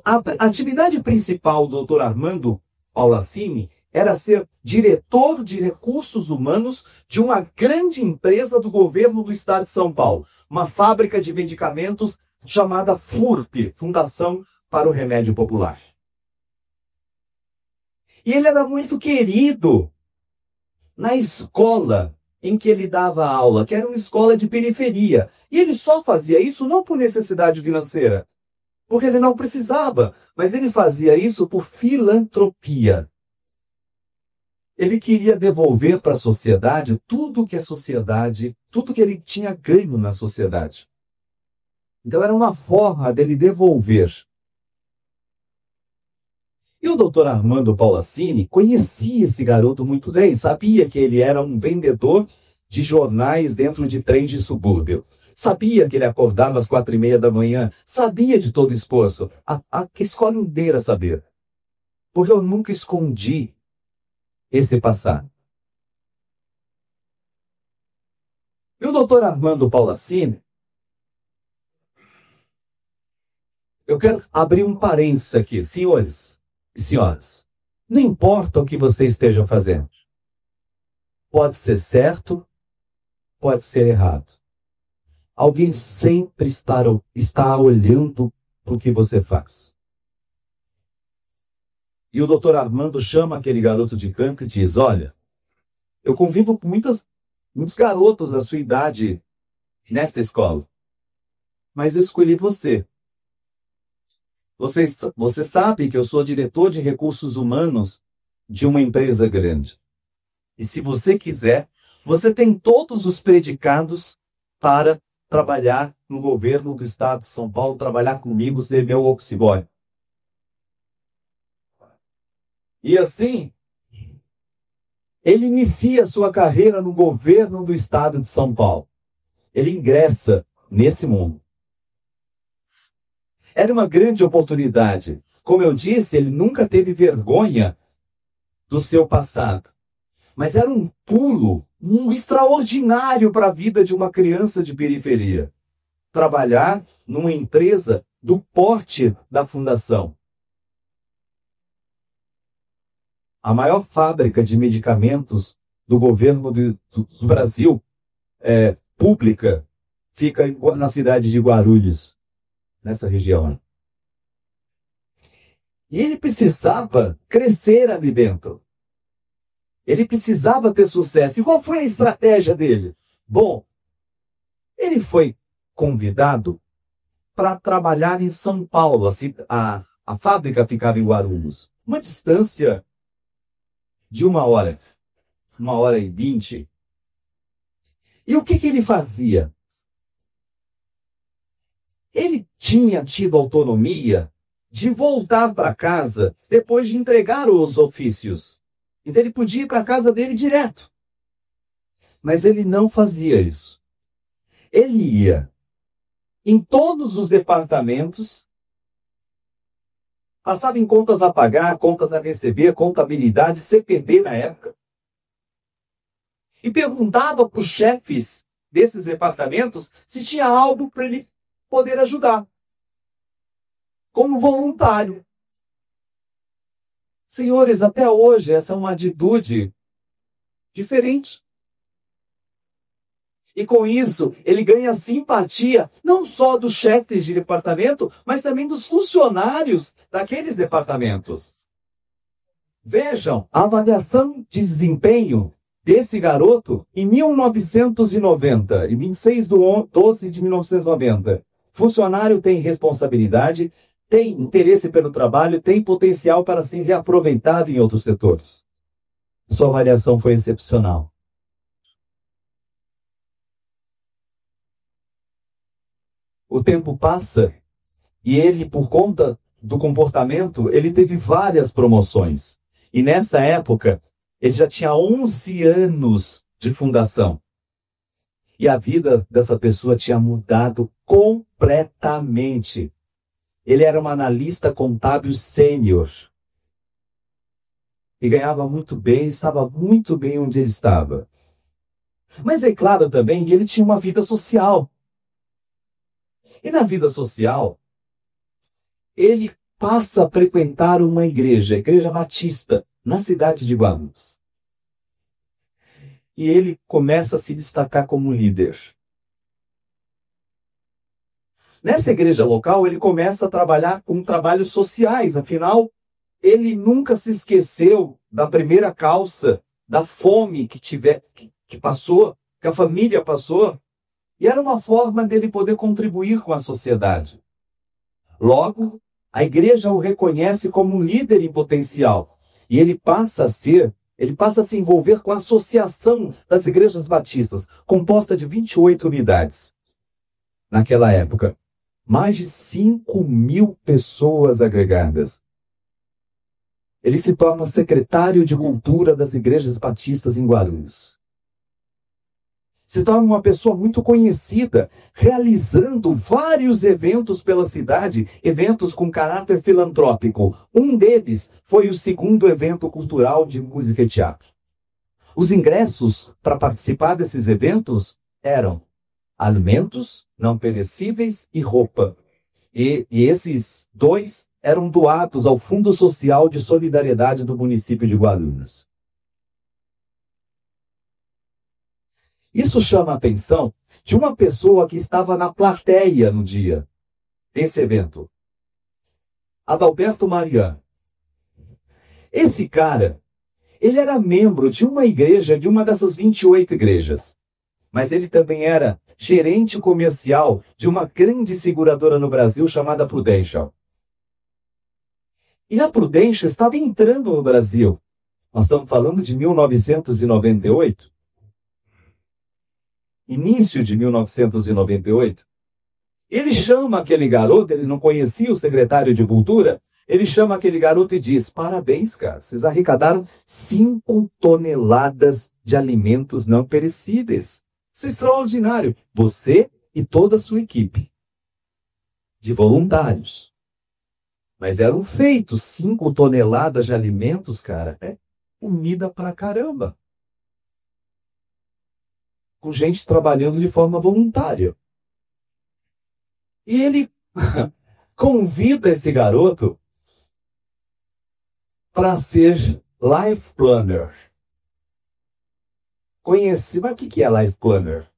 A atividade principal do Dr. Armando Paulassini era ser diretor de recursos humanos de uma grande empresa do governo do estado de São Paulo, uma fábrica de medicamentos chamada FURP, Fundação para o Remédio Popular. E ele era muito querido na escola em que ele dava aula, que era uma escola de periferia. E ele só fazia isso não por necessidade financeira, porque ele não precisava, mas ele fazia isso por filantropia. Ele queria devolver para a sociedade tudo que a sociedade, tudo que ele tinha ganho na sociedade. Então era uma forma dele devolver. E o doutor Armando Paulassini conhecia esse garoto muito bem, sabia que ele era um vendedor de jornais dentro de trens de subúrbio. Sabia que ele acordava às 4h30 da manhã, sabia de todo o esforço. A escola inteira sabia. Porque eu nunca escondi esse passado. E o doutor Armando Paulassini, eu quero abrir um parênteses aqui, senhores e senhoras. Não importa o que você esteja fazendo. Pode ser certo, pode ser errado. Alguém sempre está olhando para o que você faz. E o doutor Armando chama aquele garoto de canto e diz, olha, eu convivo com muitos garotos da sua idade nesta escola, mas eu escolhi você. Você sabe que eu sou diretor de recursos humanos de uma empresa grande. E se você quiser, você tem todos os predicados para trabalhar no governo do estado de São Paulo, trabalhar comigo, ser meu office boy. E assim, ele inicia sua carreira no governo do estado de São Paulo. Ele ingressa nesse mundo. Era uma grande oportunidade. Como eu disse, ele nunca teve vergonha do seu passado. Mas era um pulo extraordinário para a vida de uma criança de periferia. Trabalhar numa empresa do porte da Fundação. A maior fábrica de medicamentos do governo do Brasil, pública, fica na cidade de Guarulhos, nessa região. E ele precisava crescer ali dentro. Ele precisava ter sucesso. E qual foi a estratégia dele? Bom, ele foi convidado para trabalhar em São Paulo. Assim, a fábrica ficava em Guarulhos. Uma distância de 1h. 1h20. E o que ele fazia? Ele tinha tido autonomia de voltar para casa depois de entregar os ofícios. Então ele podia ir para a casa dele direto. Mas ele não fazia isso. Ele ia em todos os departamentos, passava em contas a pagar, contas a receber, contabilidade, CPD na época, e perguntava para os chefes desses departamentos se tinha algo para ele poder ajudar, como voluntário. Senhores, até hoje essa é uma atitude diferente. E com isso, ele ganha simpatia, não só dos chefes de departamento, mas também dos funcionários daqueles departamentos. Vejam, a avaliação de desempenho desse garoto em 1990, em 26/12/1990. Funcionário tem responsabilidade, tem interesse pelo trabalho, tem potencial para ser reaproveitado em outros setores. Sua avaliação foi excepcional. O tempo passa e ele, por conta do comportamento, ele teve várias promoções. E nessa época, ele já tinha 11 anos de fundação. E a vida dessa pessoa tinha mudado completamente. Ele era um analista contábil sênior. E ganhava muito bem, estava muito bem onde ele estava. Mas é claro também que ele tinha uma vida social. E na vida social, ele passa a frequentar uma igreja, a Igreja Batista, na cidade de Guarulhos. E ele começa a se destacar como líder. Nessa igreja local, ele começa a trabalhar com trabalhos sociais, afinal, ele nunca se esqueceu da primeira calça, da fome que passou, que a família passou, e era uma forma dele poder contribuir com a sociedade. Logo, a igreja o reconhece como um líder em potencial, e ele passa a se envolver com a Associação das Igrejas Batistas, composta de 28 unidades. Naquela época, mais de 5.000 pessoas agregadas. Ele se torna secretário de Cultura das Igrejas Batistas em Guarulhos. Se torna uma pessoa muito conhecida, realizando vários eventos pela cidade, eventos com caráter filantrópico. Um deles foi o segundo evento cultural de música e teatro. Os ingressos para participar desses eventos eram alimentos não perecíveis e roupa. E esses dois eram doados ao Fundo Social de Solidariedade do município de Guarulhos. Isso chama a atenção de uma pessoa que estava na plateia no dia desse evento. Adalberto Mariano. Esse cara, ele era membro de uma igreja, de uma dessas 28 igrejas. Mas ele também era gerente comercial de uma grande seguradora no Brasil chamada Prudential. E a Prudential estava entrando no Brasil. Nós estamos falando de 1998. Início de 1998. Ele chama aquele garoto, ele não conhecia o secretário de Cultura, ele chama aquele garoto e diz: parabéns, cara, vocês arrecadaram 5 toneladas de alimentos não perecíveis. Isso é extraordinário. Você e toda a sua equipe de voluntários. Mas eram feitos 5 toneladas de alimentos, cara. É comida pra caramba. Com gente trabalhando de forma voluntária. E ele convida esse garoto para ser Life Planner. Mas o que é Life Planner?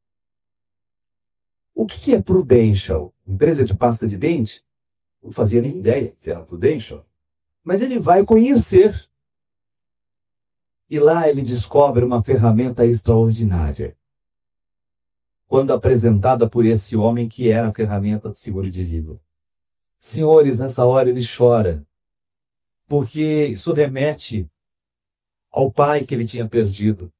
O que é Prudential? Empresa de pasta de dente? Não fazia nem ideia que era Prudential. Mas ele vai conhecer. E lá ele descobre uma ferramenta extraordinária. Quando apresentada por esse homem que era a ferramenta de seguro de vida. Senhores, nessa hora ele chora, porque isso remete ao pai que ele tinha perdido.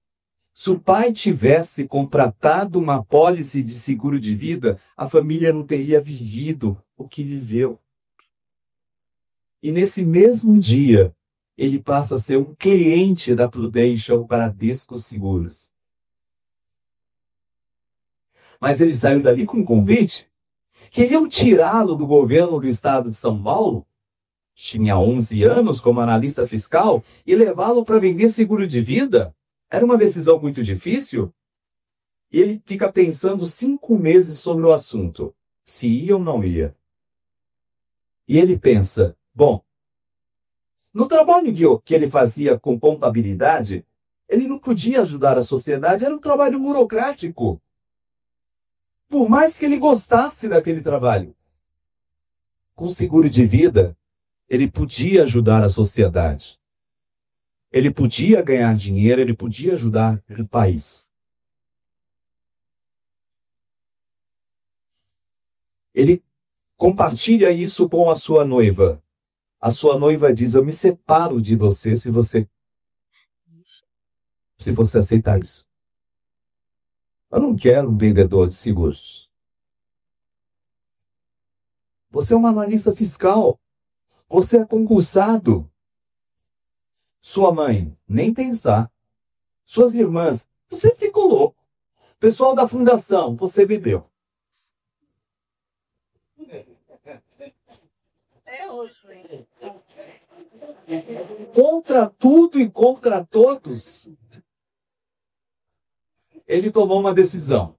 Se o pai tivesse contratado uma apólice de seguro de vida, a família não teria vivido o que viveu. E nesse mesmo dia, ele passa a ser um cliente da Prudential Bradesco Seguros. Mas ele saiu dali com um convite. Queriam tirá-lo do governo do estado de São Paulo, tinha 11 anos como analista fiscal, e levá-lo para vender seguro de vida. Era uma decisão muito difícil. E ele fica pensando 5 meses sobre o assunto, se ia ou não ia. E ele pensa, bom, no trabalho que ele fazia com contabilidade, ele não podia ajudar a sociedade, era um trabalho burocrático. Por mais que ele gostasse daquele trabalho. Com seguro de vida, ele podia ajudar a sociedade. Ele podia ganhar dinheiro, ele podia ajudar o país. Ele compartilha isso com a sua noiva. A sua noiva diz: eu me separo de você se você aceitar isso. Eu não quero um vendedor de seguros. Você é um analista fiscal. Você é concursado. Sua mãe, nem pensar. Suas irmãs, você ficou louco. Pessoal da fundação, você bebeu. Contra tudo e contra todos, ele tomou uma decisão.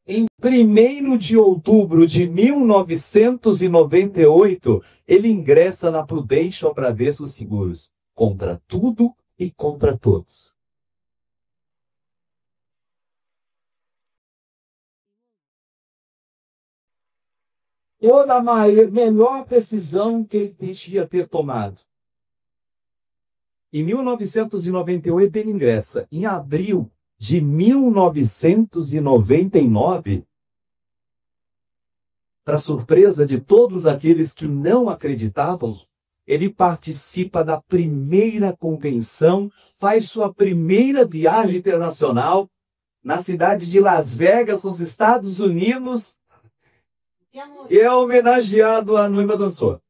Em 1º de outubro de 1998, ele ingressa na Prudential Bradesco Seguros. Compra tudo e compra todos. Ou na melhor decisão que ele podia ter tomado. Em 1998 ele ingressa. Em abril de 1999, para surpresa de todos aqueles que não acreditavam, ele participa da primeira convenção, faz sua primeira viagem internacional na cidade de Las Vegas, nos Estados Unidos, e é homenageado, a noiva dançou.